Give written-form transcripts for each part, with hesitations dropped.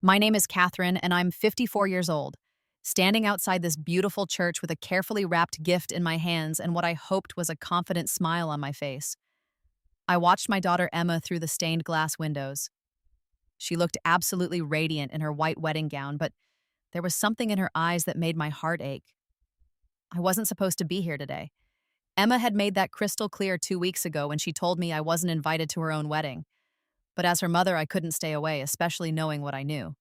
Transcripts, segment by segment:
My name is Catherine, and I'm 54 years old, standing outside this beautiful church with a carefully wrapped gift in my hands and what I hoped was a confident smile on my face. I watched my daughter Emma through the stained glass windows. She looked absolutely radiant in her white wedding gown, but there was something in her eyes that made my heart ache. I wasn't supposed to be here today. Emma had made that crystal clear 2 weeks ago when she told me I wasn't invited to her own wedding. But as her mother, I couldn't stay away, especially knowing what I knew.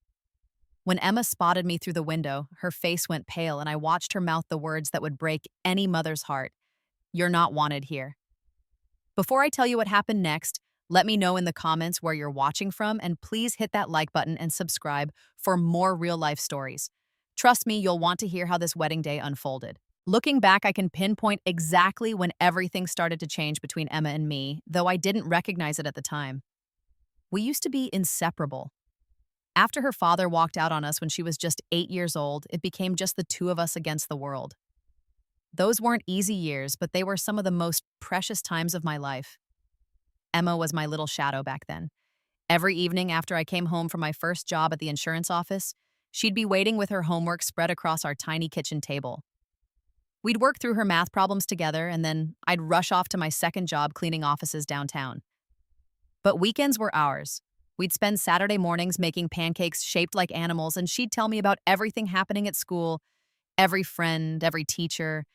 When Emma spotted me through the window, her face went pale, and I watched her mouth the words that would break any mother's heart. "You're not wanted here." Before I tell you what happened next, let me know in the comments where you're watching from, and please hit that like button and subscribe for more real-life stories. Trust me, you'll want to hear how this wedding day unfolded. Looking back, I can pinpoint exactly when everything started to change between Emma and me, though I didn't recognize it at the time. We used to be inseparable. After her father walked out on us when she was just 8 years old, it became just the two of us against the world. Those weren't easy years, but they were some of the most precious times of my life. Emma was my little shadow back then. Every evening after I came home from my first job at the insurance office, she'd be waiting with her homework spread across our tiny kitchen table. We'd work through her math problems together, and then I'd rush off to my second job cleaning offices downtown. But weekends were ours. We'd spend Saturday mornings making pancakes shaped like animals, and she'd tell me about everything happening at school, every friend, every teacher,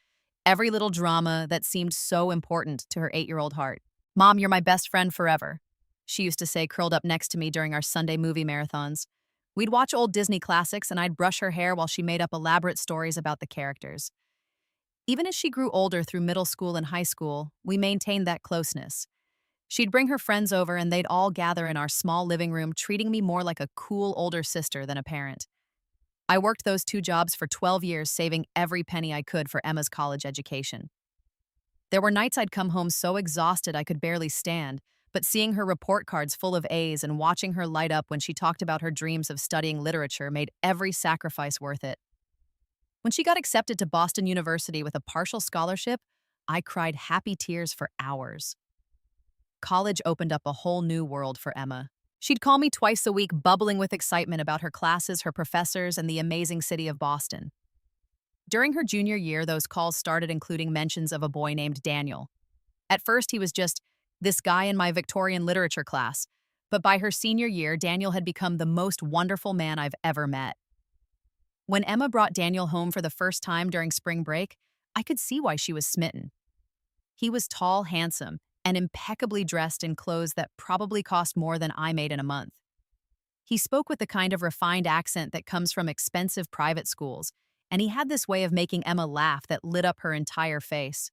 every little drama that seemed so important to her 8-year-old heart. "Mom, you're my best friend forever," she used to say, curled up next to me during our Sunday movie marathons. We'd watch old Disney classics, and I'd brush her hair while she made up elaborate stories about the characters. Even as she grew older through middle school and high school, we maintained that closeness. She'd bring her friends over, and they'd all gather in our small living room, treating me more like a cool older sister than a parent. I worked those two jobs for 12 years, saving every penny I could for Emma's college education. There were nights I'd come home so exhausted I could barely stand, but seeing her report cards full of A's and watching her light up when she talked about her dreams of studying literature made every sacrifice worth it. When she got accepted to Boston University with a partial scholarship, I cried happy tears for hours. College opened up a whole new world for Emma. She'd call me twice a week, bubbling with excitement about her classes, her professors, and the amazing city of Boston. During her junior year, those calls started including mentions of a boy named Daniel. At first, he was just this guy in my Victorian literature class, but by her senior year, Daniel had become the most wonderful man I've ever met. When Emma brought Daniel home for the first time during spring break, I could see why she was smitten. He was tall, handsome, and impeccably dressed in clothes that probably cost more than I made in a month. He spoke with the kind of refined accent that comes from expensive private schools, and he had this way of making Emma laugh that lit up her entire face.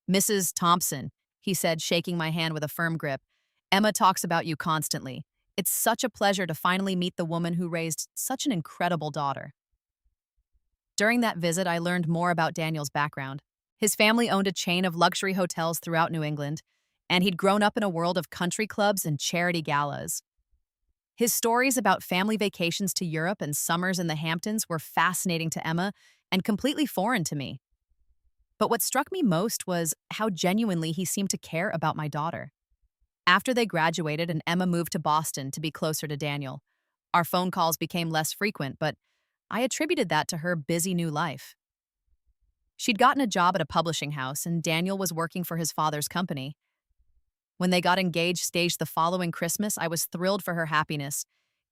"Mrs. Thompson," he said, shaking my hand with a firm grip, "Emma talks about you constantly. It's such a pleasure to finally meet the woman who raised such an incredible daughter." During that visit, I learned more about Daniel's background. His family owned a chain of luxury hotels throughout New England, and he'd grown up in a world of country clubs and charity galas. His stories about family vacations to Europe and summers in the Hamptons were fascinating to Emma and completely foreign to me. But what struck me most was how genuinely he seemed to care about my daughter. After they graduated and Emma moved to Boston to be closer to Daniel, our phone calls became less frequent, but I attributed that to her busy new life. She'd gotten a job at a publishing house, and Daniel was working for his father's company. When they got engaged staged the following Christmas, I was thrilled for her happiness,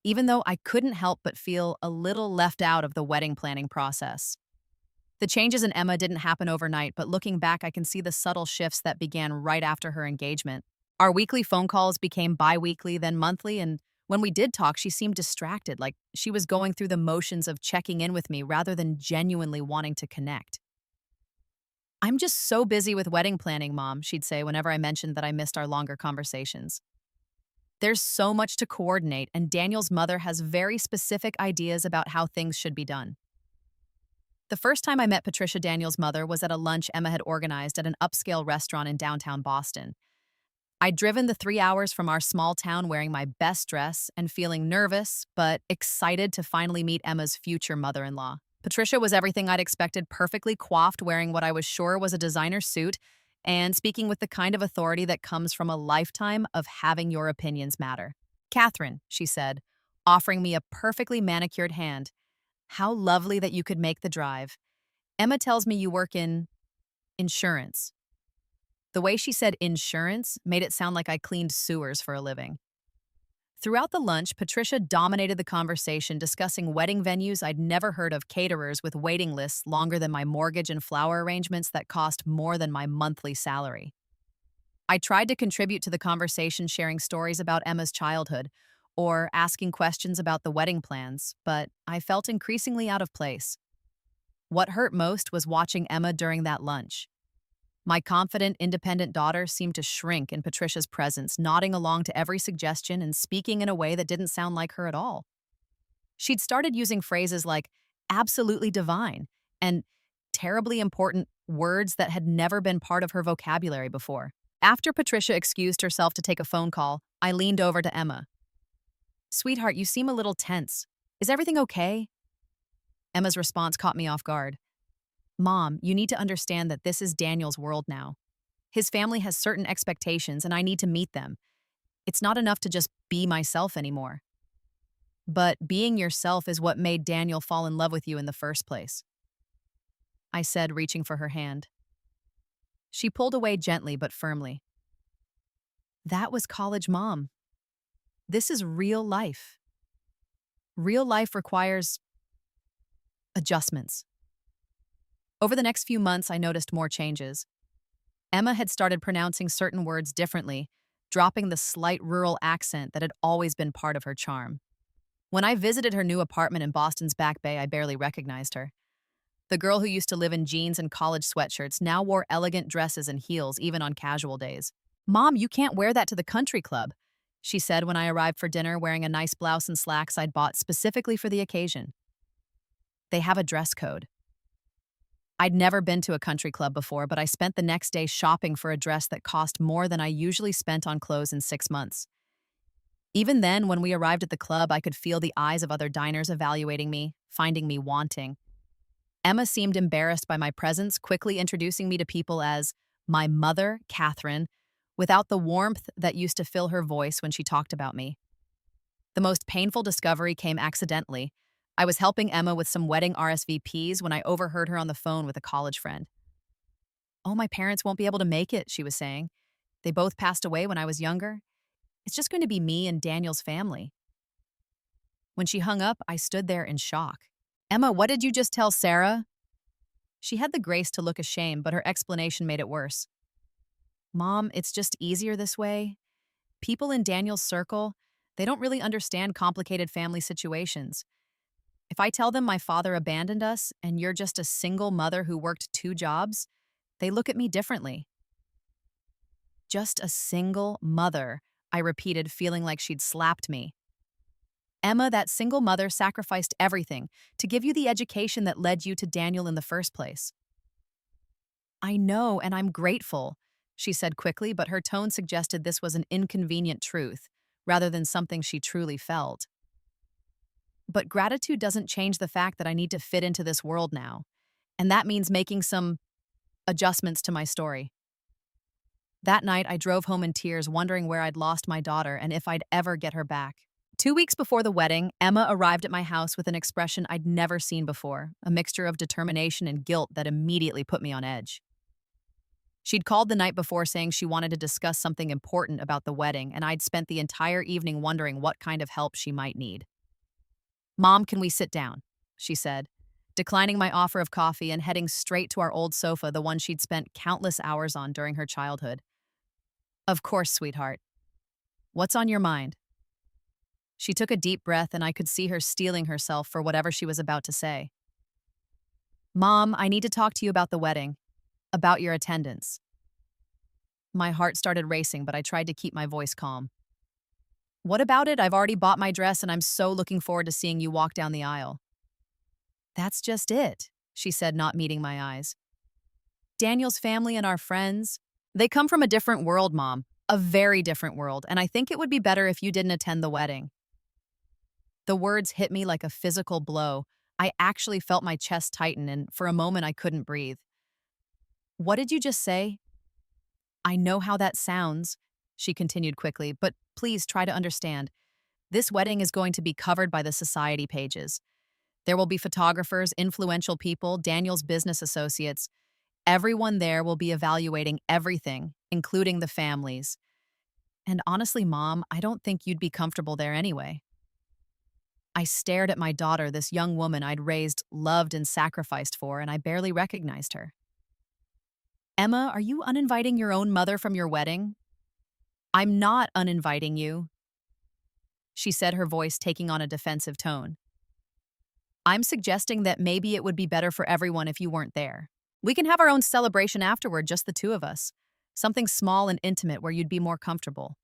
even though I couldn't help but feel a little left out of the wedding planning process. The changes in Emma didn't happen overnight, but looking back, I can see the subtle shifts that began right after her engagement. Our weekly phone calls became bi-weekly, then monthly, and when we did talk, she seemed distracted, like she was going through the motions of checking in with me rather than genuinely wanting to connect. "I'm just so busy with wedding planning, Mom," she'd say whenever I mentioned that I missed our longer conversations. "There's so much to coordinate, and Daniel's mother has very specific ideas about how things should be done." The first time I met Patricia, Daniel's mother, was at a lunch Emma had organized at an upscale restaurant in downtown Boston. I'd driven the 3 hours from our small town wearing my best dress and feeling nervous, but excited to finally meet Emma's future mother-in-law. Patricia was everything I'd expected, perfectly coiffed, wearing what I was sure was a designer suit, and speaking with the kind of authority that comes from a lifetime of having your opinions matter. "Catherine," she said, offering me a perfectly manicured hand. How lovely that you could make the drive. Emma tells me you work in insurance. The way she said insurance made it sound like I cleaned sewers for a living. Throughout the lunch, Patricia dominated the conversation, discussing wedding venues I'd never heard of, caterers with waiting lists longer than my mortgage, and flower arrangements that cost more than my monthly salary. I tried to contribute to the conversation, sharing stories about Emma's childhood or asking questions about the wedding plans, but I felt increasingly out of place. What hurt most was watching Emma during that lunch. My confident, independent daughter seemed to shrink in Patricia's presence, nodding along to every suggestion and speaking in a way that didn't sound like her at all. She'd started using phrases like absolutely divine and terribly important, words that had never been part of her vocabulary before. After Patricia excused herself to take a phone call, I leaned over to Emma. "Sweetheart, you seem a little tense. Is everything okay?" Emma's response caught me off guard. "Mom, you need to understand that this is Daniel's world now. His family has certain expectations, and I need to meet them. It's not enough to just be myself anymore." "But being yourself is what made Daniel fall in love with you in the first place," I said, reaching for her hand. She pulled away gently but firmly. "That was college, Mom. This is real life. Real life requires adjustments." Over the next few months, I noticed more changes. Emma had started pronouncing certain words differently, dropping the slight rural accent that had always been part of her charm. When I visited her new apartment in Boston's Back Bay, I barely recognized her. The girl who used to live in jeans and college sweatshirts now wore elegant dresses and heels, even on casual days. "Mom, you can't wear that to the country club," she said when I arrived for dinner wearing a nice blouse and slacks I'd bought specifically for the occasion. "They have a dress code." I'd never been to a country club before, but I spent the next day shopping for a dress that cost more than I usually spent on clothes in 6 months. Even then, when we arrived at the club, I could feel the eyes of other diners evaluating me, finding me wanting. Emma seemed embarrassed by my presence, quickly introducing me to people as my mother, Catherine, without the warmth that used to fill her voice when she talked about me. The most painful discovery came accidentally. I was helping Emma with some wedding RSVPs when I overheard her on the phone with a college friend. "Oh, my parents won't be able to make it," she was saying. "They both passed away when I was younger. It's just going to be me and Daniel's family." When she hung up, I stood there in shock. "Emma, what did you just tell Sarah?" She had the grace to look ashamed, but her explanation made it worse. "Mom, it's just easier this way. People in Daniel's circle, they don't really understand complicated family situations. If I tell them my father abandoned us and you're just a single mother who worked 2 jobs, they look at me differently." "Just a single mother," I repeated, feeling like she'd slapped me. "Emma, that single mother sacrificed everything to give you the education that led you to Daniel in the first place." "I know, and I'm grateful," she said quickly, but her tone suggested this was an inconvenient truth, rather than something she truly felt. "But gratitude doesn't change the fact that I need to fit into this world now, and that means making some adjustments to my story." That night, I drove home in tears, wondering where I'd lost my daughter and if I'd ever get her back. 2 weeks before the wedding, Emma arrived at my house with an expression I'd never seen before, a mixture of determination and guilt that immediately put me on edge. She'd called the night before saying she wanted to discuss something important about the wedding, and I'd spent the entire evening wondering what kind of help she might need. "Mom, can we sit down?" she said, declining my offer of coffee and heading straight to our old sofa, the one she'd spent countless hours on during her childhood. "Of course, sweetheart. What's on your mind?" She took a deep breath, and I could see her steeling herself for whatever she was about to say. "Mom, I need to talk to you about the wedding, about your attendance." My heart started racing, but I tried to keep my voice calm. "What about it? I've already bought my dress, and I'm so looking forward to seeing you walk down the aisle." "That's just it," she said, not meeting my eyes. "Daniel's family and our friends, they come from a different world, Mom, a very different world, and I think it would be better if you didn't attend the wedding." The words hit me like a physical blow. I actually felt my chest tighten, and for a moment I couldn't breathe. "What did you just say?" "I know how that sounds," she continued quickly, "but please try to understand. This wedding is going to be covered by the society pages. There will be photographers, influential people, Daniel's business associates. Everyone there will be evaluating everything, including the families. And honestly, Mom, I don't think you'd be comfortable there anyway. I stared at my daughter, this young woman I'd raised, loved, and sacrificed for, and I barely recognized her. Emma, are you uninviting your own mother from your wedding? I'm not uninviting you, she said, her voice taking on a defensive tone. I'm suggesting that maybe it would be better for everyone if you weren't there. We can have our own celebration afterward, just the two of us. Something small and intimate where you'd be more comfortable.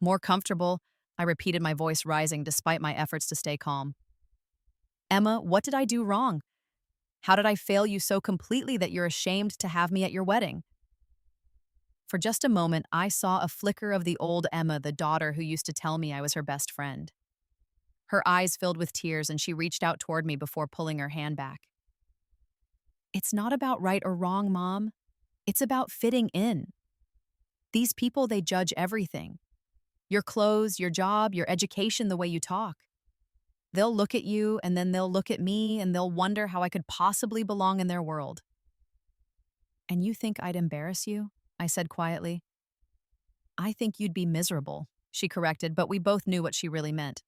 More comfortable, I repeated, my voice rising despite my efforts to stay calm. Emma, what did I do wrong? How did I fail you so completely that you're ashamed to have me at your wedding? For just a moment, I saw a flicker of the old Emma, the daughter who used to tell me I was her best friend. Her eyes filled with tears, and she reached out toward me before pulling her hand back. It's not about right or wrong, Mom. It's about fitting in. These people, they judge everything. Your clothes, your job, your education, the way you talk. They'll look at you, and then they'll look at me, and they'll wonder how I could possibly belong in their world. And you think I'd embarrass you? I said quietly. I think you'd be miserable, she corrected, but we both knew what she really meant.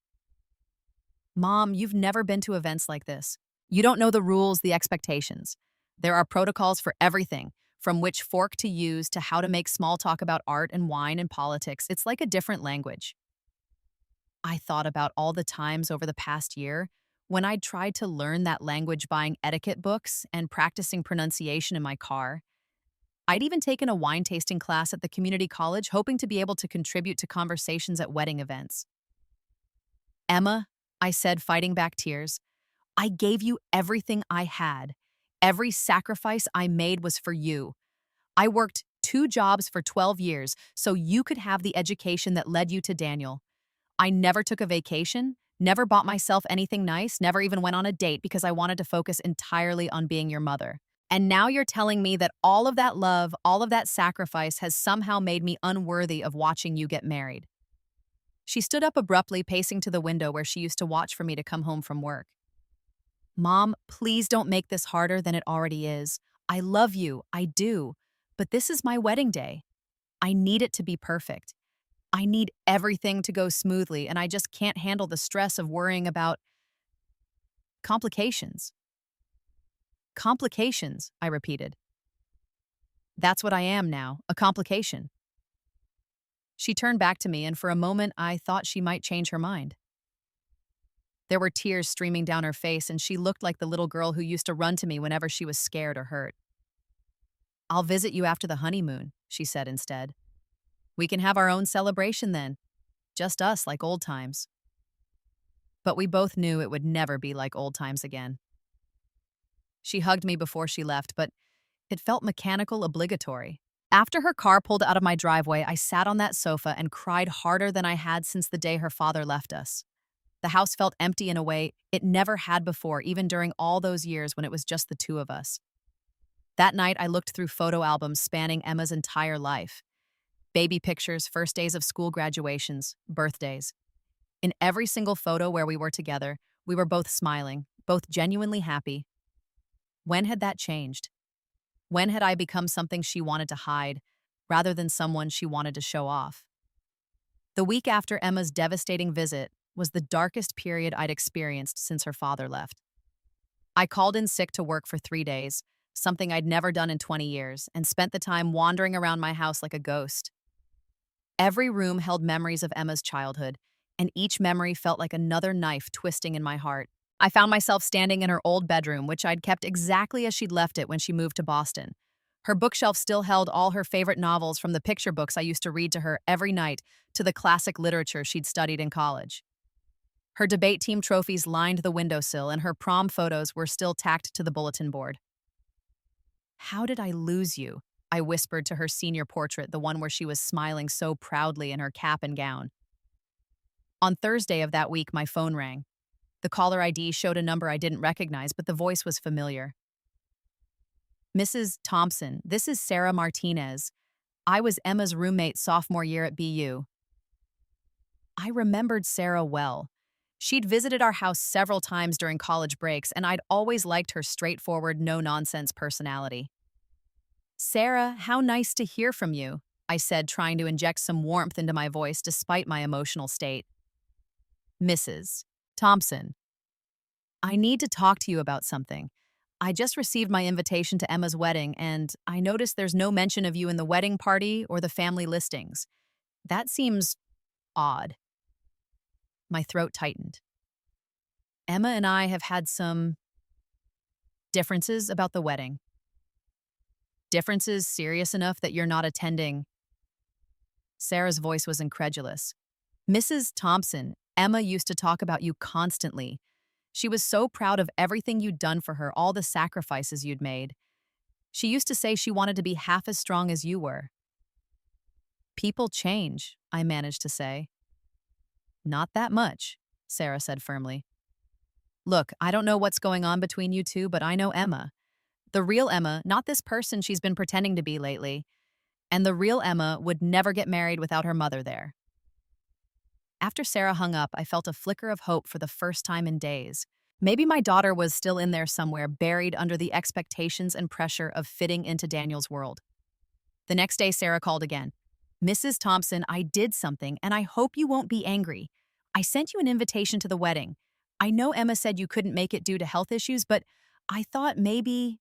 Mom, you've never been to events like this. You don't know the rules, the expectations. There are protocols for everything, from which fork to use to how to make small talk about art and wine and politics. It's like a different language. I thought about all the times over the past year when I'd tried to learn that language buying etiquette books and practicing pronunciation in my car. I'd even taken a wine tasting class at the community college, hoping to be able to contribute to conversations at wedding events. Emma, I said, fighting back tears, I gave you everything I had. Every sacrifice I made was for you. I worked 2 jobs for 12 years so you could have the education that led you to Daniel. I never took a vacation, never bought myself anything nice, never even went on a date because I wanted to focus entirely on being your mother. And now you're telling me that all of that love, all of that sacrifice has somehow made me unworthy of watching you get married. She stood up abruptly, pacing to the window where she used to watch for me to come home from work. Mom, please don't make this harder than it already is. I love you, I do. But this is my wedding day. I need it to be perfect. I need everything to go smoothly, and I just can't handle the stress of worrying about complications. Complications, I repeated. That's what I am now, a complication. She turned back to me, and for a moment I thought she might change her mind. There were tears streaming down her face, and she looked like the little girl who used to run to me whenever she was scared or hurt. I'll visit you after the honeymoon, she said instead. We can have our own celebration then. Just us, like old times. But we both knew it would never be like old times again. She hugged me before she left, but it felt mechanical, obligatory. After her car pulled out of my driveway, I sat on that sofa and cried harder than I had since the day her father left us. The house felt empty in a way it never had before, even during all those years when it was just the two of us. That night, I looked through photo albums spanning Emma's entire life. Baby pictures, first days of school graduations, birthdays. In every single photo where we were together, we were both smiling, both genuinely happy. When had that changed? When had I become something she wanted to hide, rather than someone she wanted to show off? The week after Emma's devastating visit was the darkest period I'd experienced since her father left. I called in sick to work for 3 days, something I'd never done in 20 years, and spent the time wandering around my house like a ghost. Every room held memories of Emma's childhood, and each memory felt like another knife twisting in my heart. I found myself standing in her old bedroom, which I'd kept exactly as she'd left it when she moved to Boston. Her bookshelf still held all her favorite novels, from the picture books I used to read to her every night to the classic literature she'd studied in college. Her debate team trophies lined the windowsill, and her prom photos were still tacked to the bulletin board. How did I lose you? I whispered to her senior portrait, the one where she was smiling so proudly in her cap and gown. On Thursday of that week, my phone rang. The caller ID showed a number I didn't recognize, but the voice was familiar. Mrs. Thompson, this is Sarah Martinez. I was Emma's roommate sophomore year at BU. I remembered Sarah well. She'd visited our house several times during college breaks, and I'd always liked her straightforward, no-nonsense personality. "Sarah, how nice to hear from you," I said, trying to inject some warmth into my voice despite my emotional state. "Mrs. Thompson, I need to talk to you about something. I just received my invitation to Emma's wedding, and I noticed there's no mention of you in the wedding party or the family listings. That seems odd." My throat tightened. Emma and I have had some differences about the wedding. Differences serious enough that you're not attending. Sarah's voice was incredulous. "Mrs. Thompson, Emma used to talk about you constantly. She was so proud of everything you'd done for her, all the sacrifices you'd made. She used to say she wanted to be half as strong as you were." "People change," I managed to say. "Not that much," Sarah said firmly. "Look, I don't know what's going on between you two, but I know Emma. The real Emma, not this person she's been pretending to be lately. And the real Emma would never get married without her mother there." After Sarah hung up, I felt a flicker of hope for the first time in days. Maybe my daughter was still in there somewhere, buried under the expectations and pressure of fitting into Daniel's world. The next day, Sarah called again. "Mrs. Thompson, I did something, and I hope you won't be angry. I sent you an invitation to the wedding. I know Emma said you couldn't make it due to health issues, but I thought maybe—"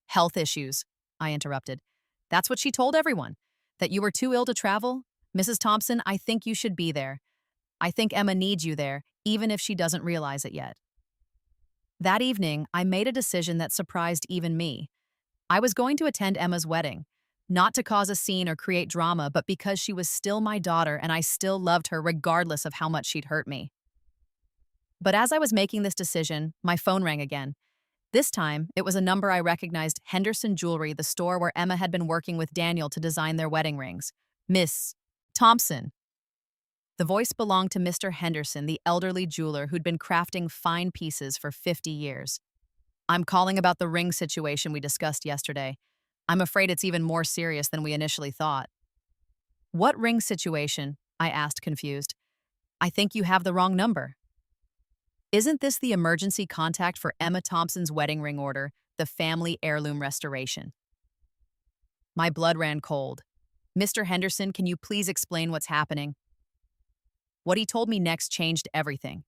"Health issues," I interrupted. "That's what she told everyone. That you were too ill to travel? Mrs. Thompson, I think you should be there. I think Emma needs you there, even if she doesn't realize it yet." That evening, I made a decision that surprised even me. I was going to attend Emma's wedding, not to cause a scene or create drama, but because she was still my daughter and I still loved her regardless of how much she'd hurt me. But as I was making this decision, my phone rang again. This time, it was a number I recognized: Henderson Jewelry, the store where Emma had been working with Daniel to design their wedding rings. "Miss Thompson." The voice belonged to Mr. Henderson, the elderly jeweler who'd been crafting fine pieces for 50 years. "I'm calling about the ring situation we discussed yesterday. I'm afraid it's even more serious than we initially thought." "What ring situation?" I asked, confused. "I think you have the wrong number." "Isn't this the emergency contact for Emma Thompson's wedding ring order, the family heirloom restoration?" My blood ran cold. "Mr. Henderson, can you please explain what's happening?" What he told me next changed everything.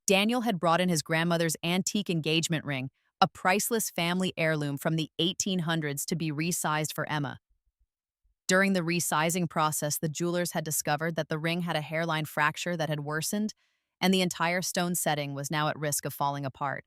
Daniel had brought in his grandmother's antique engagement ring, a priceless family heirloom from the 1800s, to be resized for Emma. During the resizing process, the jewelers had discovered that the ring had a hairline fracture that had worsened, and the entire stone setting was now at risk of falling apart.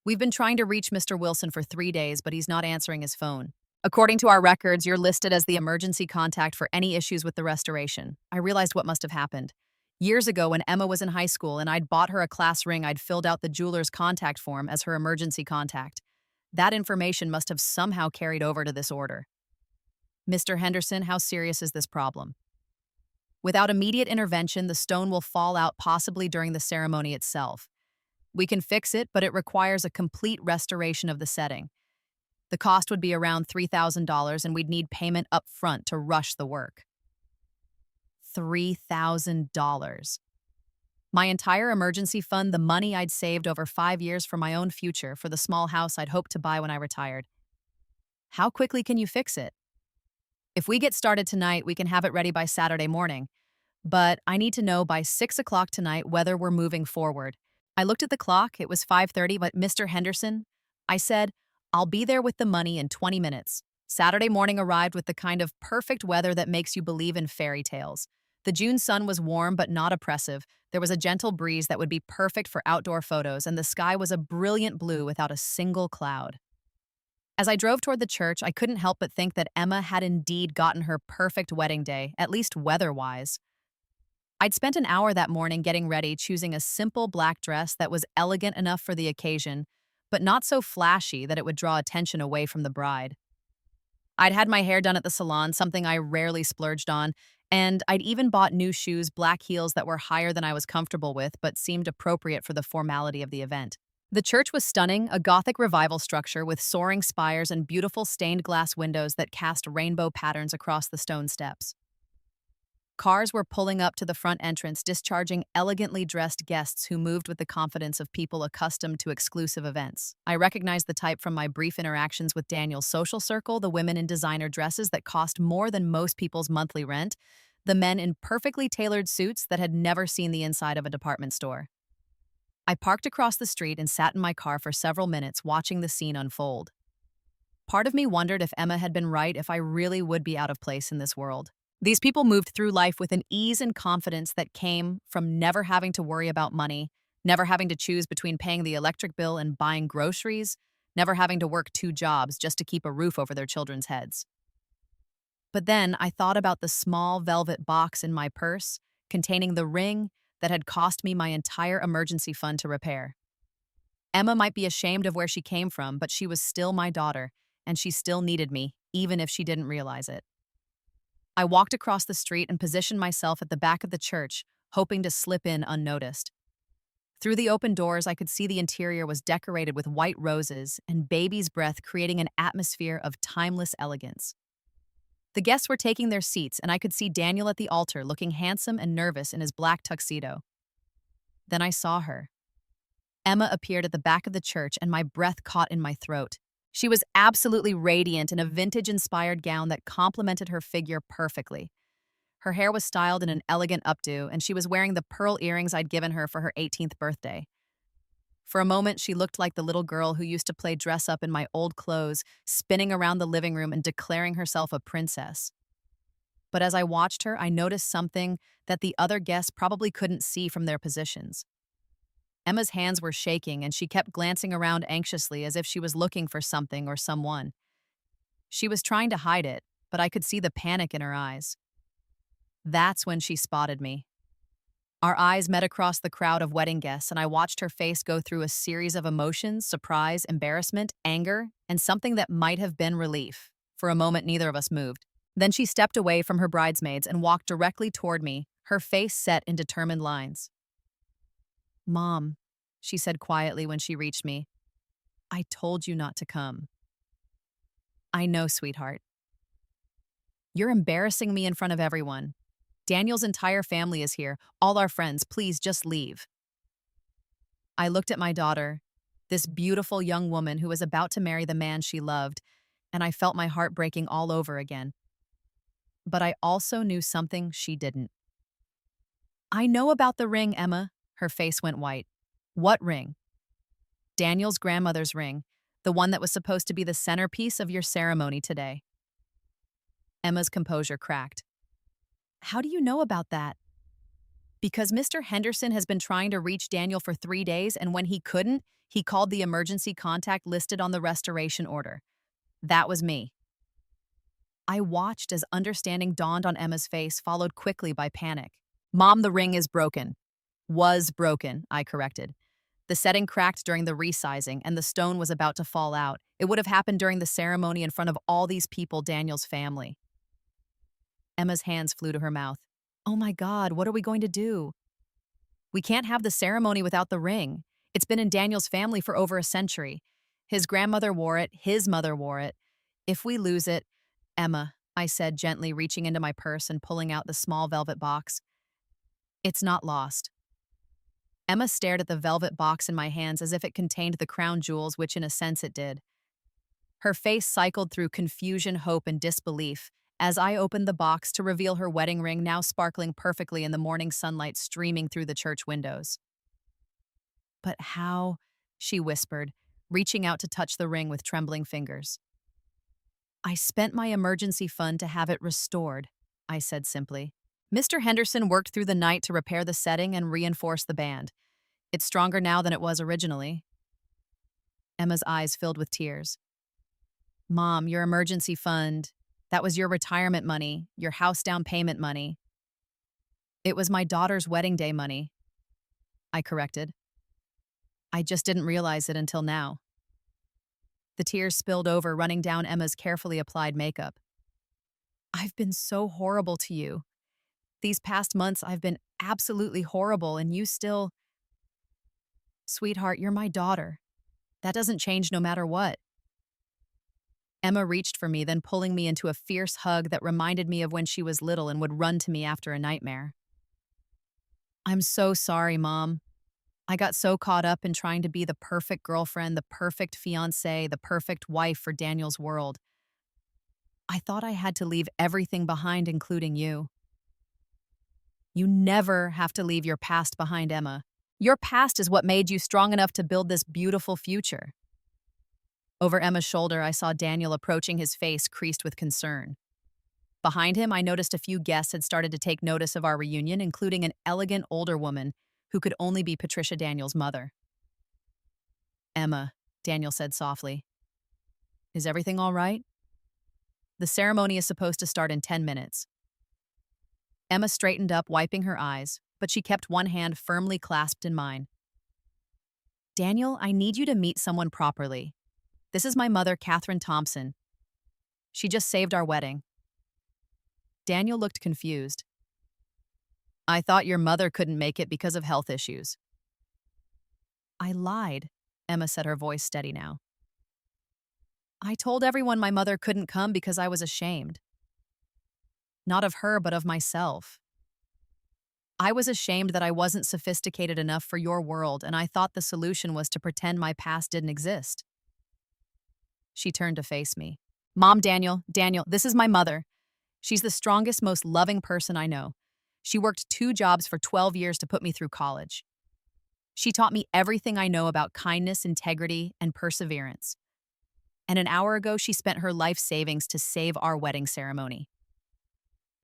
"We've been trying to reach Mr. Wilson for 3 days, but he's not answering his phone. According to our records, you're listed as the emergency contact for any issues with the restoration." I realized what must have happened. Years ago, when Emma was in high school and I'd bought her a class ring, I'd filled out the jeweler's contact form as her emergency contact. That information must have somehow carried over to this order. "Mr. Henderson, how serious is this problem?" "Without immediate intervention, the stone will fall out, possibly during the ceremony itself. We can fix it, but it requires a complete restoration of the setting. The cost would be around $3,000, and we'd need payment up front to rush the work." $3,000. My entire emergency fund, the money I'd saved over 5 years for my own future, for the small house I'd hoped to buy when I retired. "How quickly can you fix it?" "If we get started tonight, we can have it ready by Saturday morning. But I need to know by 6 o'clock tonight whether we're moving forward." I looked at the clock. It was 5:30, but "Mr. Henderson," I said, "I'll be there with the money in 20 minutes. Saturday morning arrived with the kind of perfect weather that makes you believe in fairy tales. The June sun was warm but not oppressive. There was a gentle breeze that would be perfect for outdoor photos, and the sky was a brilliant blue without a single cloud." As I drove toward the church, I couldn't help but think that Emma had indeed gotten her perfect wedding day, at least weather-wise. I'd spent an hour that morning getting ready, choosing a simple black dress that was elegant enough for the occasion, but not so flashy that it would draw attention away from the bride. I'd had my hair done at the salon, something I rarely splurged on, and I'd even bought new shoes, black heels that were higher than I was comfortable with but seemed appropriate for the formality of the event. The church was stunning, a Gothic revival structure with soaring spires and beautiful stained glass windows that cast rainbow patterns across the stone steps. Cars were pulling up to the front entrance, discharging elegantly dressed guests who moved with the confidence of people accustomed to exclusive events. I recognized the type from my brief interactions with Daniel's social circle: the women in designer dresses that cost more than most people's monthly rent, the men in perfectly tailored suits that had never seen the inside of a department store. I parked across the street and sat in my car for several minutes watching the scene unfold. Part of me wondered if Emma had been right, if I really would be out of place in this world. These people moved through life with an ease and confidence that came from never having to worry about money, never having to choose between paying the electric bill and buying groceries, never having to work two jobs just to keep a roof over their children's heads. But then I thought about the small velvet box in my purse containing the ring that had cost me my entire emergency fund to repair. Emma might be ashamed of where she came from, but she was still my daughter, and she still needed me, even if she didn't realize it. I walked across the street and positioned myself at the back of the church, hoping to slip in unnoticed. Through the open doors, I could see the interior was decorated with white roses and baby's breath, creating an atmosphere of timeless elegance. The guests were taking their seats, and I could see Daniel at the altar, looking handsome and nervous in his black tuxedo. Then I saw her. Emma appeared at the back of the church, and my breath caught in my throat. She was absolutely radiant in a vintage-inspired gown that complemented her figure perfectly. Her hair was styled in an elegant updo, and she was wearing the pearl earrings I'd given her for her 18th birthday. For a moment, she looked like the little girl who used to play dress-up in my old clothes, spinning around the living room and declaring herself a princess. But as I watched her, I noticed something that the other guests probably couldn't see from their positions. Emma's hands were shaking, and she kept glancing around anxiously as if she was looking for something or someone. She was trying to hide it, but I could see the panic in her eyes. That's when she spotted me. Our eyes met across the crowd of wedding guests, and I watched her face go through a series of emotions: surprise, embarrassment, anger, and something that might have been relief. For a moment, neither of us moved. Then she stepped away from her bridesmaids and walked directly toward me, her face set in determined lines. "Mom," she said quietly when she reached me, "I told you not to come." "I know, sweetheart. You're embarrassing me in front of everyone. Daniel's entire family is here, all our friends. Please just leave." I looked at my daughter, this beautiful young woman who was about to marry the man she loved, and I felt my heart breaking all over again. But I also knew something she didn't. "I know about the ring, Emma." Her face went white. "What ring?" "Daniel's grandmother's ring, the one that was supposed to be the centerpiece of your ceremony today." Emma's composure cracked. "How do you know about that?" "Because Mr. Henderson has been trying to reach Daniel for 3 days, and when he couldn't, he called the emergency contact listed on the restoration order. That was me." I watched as understanding dawned on Emma's face, followed quickly by panic. "Mom, the ring is broken." "Was broken," I corrected. "The setting cracked during the resizing, and the stone was about to fall out. It would have happened during the ceremony in front of all these people, Daniel's family." Emma's hands flew to her mouth. "Oh my God, what are we going to do?" "We can't have the ceremony without the ring. It's been in Daniel's family for over a century. His grandmother wore it, his mother wore it. If we lose it—" "Emma," I said gently, reaching into my purse and pulling out the small velvet box, "it's not lost." Emma stared at the velvet box in my hands as if it contained the crown jewels, which in a sense it did. Her face cycled through confusion, hope, and disbelief as I opened the box to reveal her wedding ring, now sparkling perfectly in the morning sunlight streaming through the church windows. "But how?" she whispered, reaching out to touch the ring with trembling fingers. "I spent my emergency fund to have it restored," I said simply. "Mr. Henderson worked through the night to repair the setting and reinforce the band. It's stronger now than it was originally." Emma's eyes filled with tears. "Mom, your emergency fund, that was your retirement money, your house down payment money." "It was my daughter's wedding day money," I corrected. "I just didn't realize it until now." The tears spilled over, running down Emma's carefully applied makeup. "I've been so horrible to you. These past months I've been absolutely horrible, and you still—" "Sweetheart, you're my daughter. That doesn't change no matter what." Emma reached for me, then pulling me into a fierce hug that reminded me of when she was little and would run to me after a nightmare. I'm so sorry, Mom. I got so caught up in trying to be the perfect girlfriend, the perfect fiancée, the perfect wife for Daniel's world. I thought I had to leave everything behind, including you. You never have to leave your past behind, Emma. Your past is what made you strong enough to build this beautiful future. Over Emma's shoulder, I saw Daniel approaching, his face creased with concern. Behind him, I noticed a few guests had started to take notice of our reunion, including an elegant older woman who could only be Patricia Daniel's mother. Emma, Daniel said softly, is everything all right? The ceremony is supposed to start in 10 minutes. Emma straightened up, wiping her eyes, but she kept one hand firmly clasped in mine. Daniel, I need you to meet someone properly. This is my mother, Catherine Thompson. She just saved our wedding. Daniel looked confused. I thought your mother couldn't make it because of health issues. I lied, Emma said, her voice steady now. I told everyone my mother couldn't come because I was ashamed. Not of her, but of myself. I was ashamed that I wasn't sophisticated enough for your world, and I thought the solution was to pretend my past didn't exist. She turned to face me. Mom, Daniel, this is my mother. She's the strongest, most loving person I know. She worked 2 jobs for 12 years to put me through college. She taught me everything I know about kindness, integrity, and perseverance. And an hour ago, she spent her life savings to save our wedding ceremony.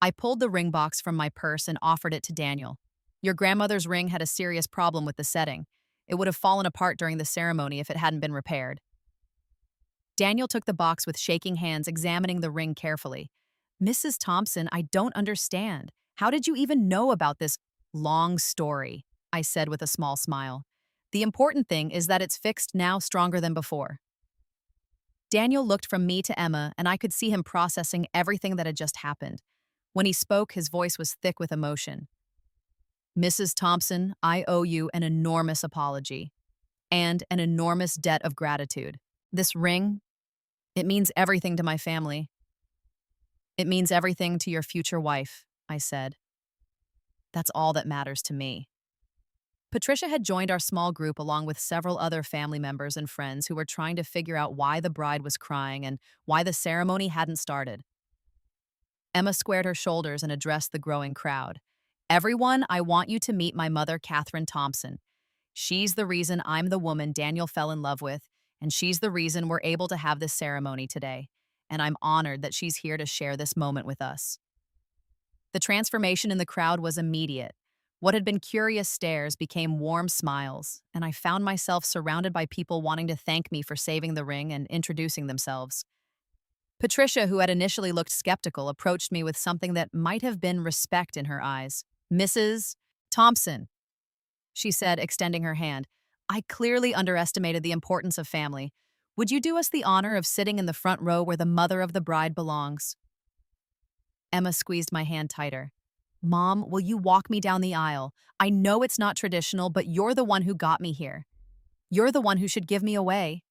I pulled the ring box from my purse and offered it to Daniel. Your grandmother's ring had a serious problem with the setting. It would have fallen apart during the ceremony if it hadn't been repaired. Daniel took the box with shaking hands, examining the ring carefully. Mrs. Thompson, I don't understand. How did you even know about this long story? I said with a small smile. The important thing is that it's fixed now, stronger than before. Daniel looked from me to Emma, and I could see him processing everything that had just happened. When he spoke, his voice was thick with emotion. Mrs. Thompson, I owe you an enormous apology and an enormous debt of gratitude. This ring, it means everything to my family. It means everything to your future wife, I said. That's all that matters to me. Patricia had joined our small group along with several other family members and friends who were trying to figure out why the bride was crying and why the ceremony hadn't started. Emma squared her shoulders and addressed the growing crowd. Everyone, I want you to meet my mother, Catherine Thompson. She's the reason I'm the woman Daniel fell in love with, and she's the reason we're able to have this ceremony today. And I'm honored that she's here to share this moment with us. The transformation in the crowd was immediate. What had been curious stares became warm smiles, and I found myself surrounded by people wanting to thank me for saving the ring and introducing themselves. Patricia, who had initially looked skeptical, approached me with something that might have been respect in her eyes. Mrs. Thompson, she said, extending her hand. I clearly underestimated the importance of family. Would you do us the honor of sitting in the front row where the mother of the bride belongs? Emma squeezed my hand tighter. Mom, will you walk me down the aisle? I know it's not traditional, but you're the one who got me here. You're the one who should give me away.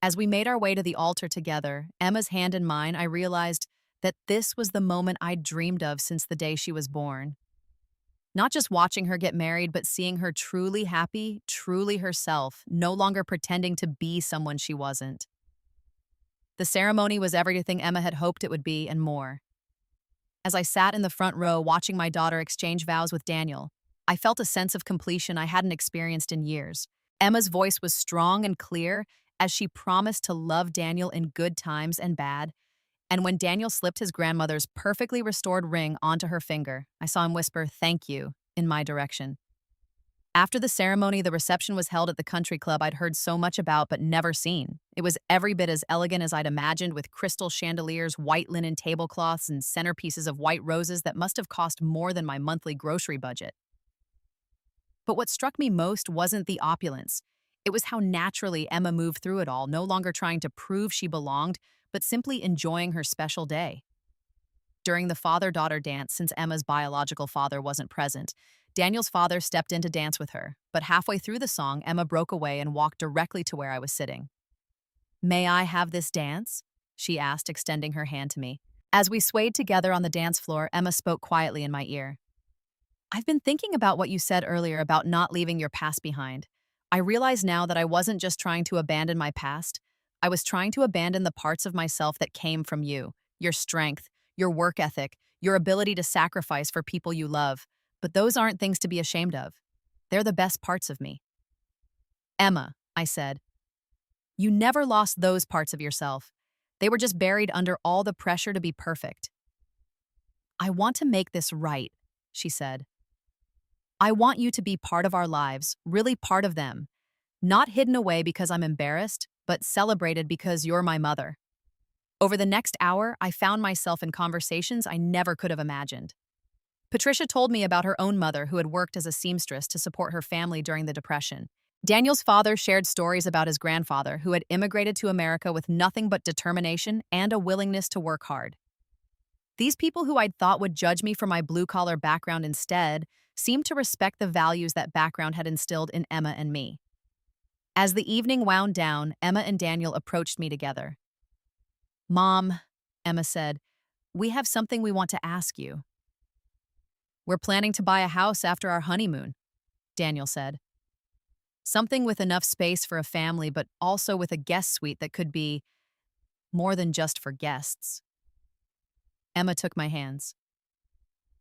As we made our way to the altar together, Emma's hand in mine, I realized that this was the moment I'd dreamed of since the day she was born. Not just watching her get married, but seeing her truly happy, truly herself, no longer pretending to be someone she wasn't. The ceremony was everything Emma had hoped it would be and more. As I sat in the front row watching my daughter exchange vows with Daniel, I felt a sense of completion I hadn't experienced in years. Emma's voice was strong and clear as she promised to love Daniel in good times and bad. And when Daniel slipped his grandmother's perfectly restored ring onto her finger, I saw him whisper, "Thank you," in my direction. After the ceremony, the reception was held at the country club I'd heard so much about but never seen. It was every bit as elegant as I'd imagined, with crystal chandeliers, white linen tablecloths, and centerpieces of white roses that must have cost more than my monthly grocery budget. But what struck me most wasn't the opulence. It was how naturally Emma moved through it all, no longer trying to prove she belonged, but simply enjoying her special day. During the father-daughter dance, since Emma's biological father wasn't present, Daniel's father stepped in to dance with her, but halfway through the song, Emma broke away and walked directly to where I was sitting. May I have this dance? She asked, extending her hand to me. As we swayed together on the dance floor, Emma spoke quietly in my ear. I've been thinking about what you said earlier about not leaving your past behind. I realize now that I wasn't just trying to abandon my past, I was trying to abandon the parts of myself that came from you, your strength, your work ethic, your ability to sacrifice for people you love. But those aren't things to be ashamed of. They're the best parts of me. Emma, I said, you never lost those parts of yourself. They were just buried under all the pressure to be perfect. I want to make this right, she said. I want you to be part of our lives, really part of them. Not hidden away because I'm embarrassed, but celebrated because you're my mother. Over the next hour, I found myself in conversations I never could have imagined. Patricia told me about her own mother who had worked as a seamstress to support her family during the Depression. Daniel's father shared stories about his grandfather who had immigrated to America with nothing but determination and a willingness to work hard. These people who I'd thought would judge me for my blue-collar background instead seemed to respect the values that background had instilled in Emma and me. As the evening wound down, Emma and Daniel approached me together. Mom, Emma said, we have something we want to ask you. We're planning to buy a house after our honeymoon, Daniel said. Something with enough space for a family, but also with a guest suite that could be more than just for guests. Emma took my hands.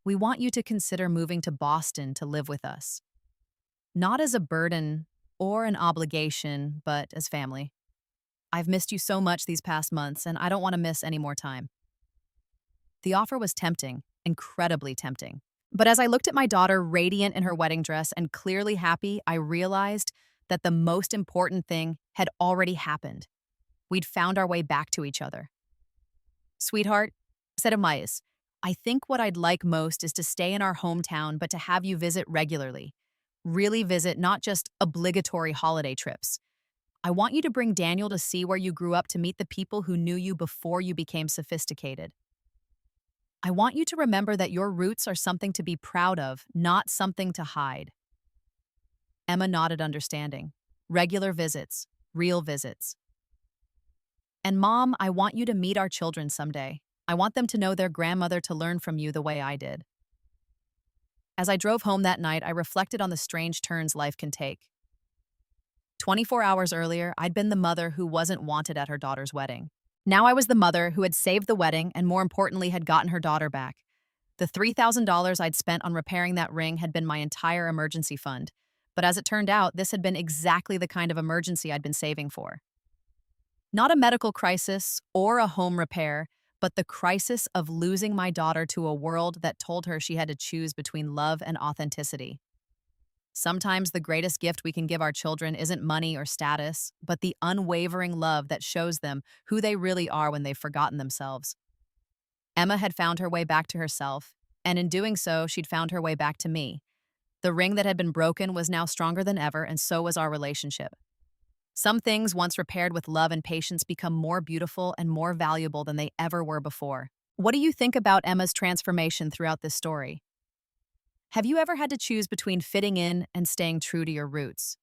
We want you to consider moving to Boston to live with us. Not as a burden or an obligation, but as family. I've missed you so much these past months, and I don't want to miss any more time. The offer was tempting, incredibly tempting. But as I looked at my daughter radiant in her wedding dress and clearly happy, I realized that the most important thing had already happened. We'd found our way back to each other. Sweetheart, said Amais, I think what I'd like most is to stay in our hometown, but to have you visit regularly. Really visit, not just obligatory holiday trips. I want you to bring Daniel to see where you grew up, to meet the people who knew you before you became sophisticated. I want you to remember that your roots are something to be proud of, not something to hide. Emma nodded, understanding. Regular visits, real visits. And Mom, I want you to meet our children someday. I want them to know their grandmother, to learn from you the way I did. As I drove home that night, I reflected on the strange turns life can take. 24 hours earlier, I'd been the mother who wasn't wanted at her daughter's wedding. Now I was the mother who had saved the wedding and, more importantly, had gotten her daughter back. The $3,000 I'd spent on repairing that ring had been my entire emergency fund. But as it turned out, this had been exactly the kind of emergency I'd been saving for. Not a medical crisis or a home repair, but the crisis of losing my daughter to a world that told her she had to choose between love and authenticity. Sometimes the greatest gift we can give our children isn't money or status, but the unwavering love that shows them who they really are when they've forgotten themselves. Emma had found her way back to herself, and in doing so, she'd found her way back to me. The ring that had been broken was now stronger than ever, and so was our relationship. Some things, once repaired with love and patience, become more beautiful and more valuable than they ever were before. What do you think about Emma's transformation throughout this story? Have you ever had to choose between fitting in and staying true to your roots?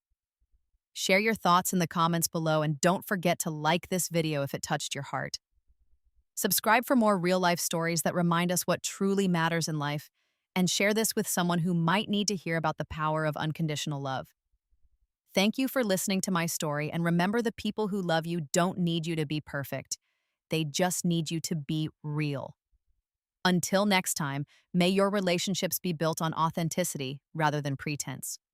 Share your thoughts in the comments below, and don't forget to like this video if it touched your heart. Subscribe for more real-life stories that remind us what truly matters in life, and share this with someone who might need to hear about the power of unconditional love. Thank you for listening to my story, and remember, the people who love you don't need you to be perfect. They just need you to be real. Until next time, may your relationships be built on authenticity rather than pretense.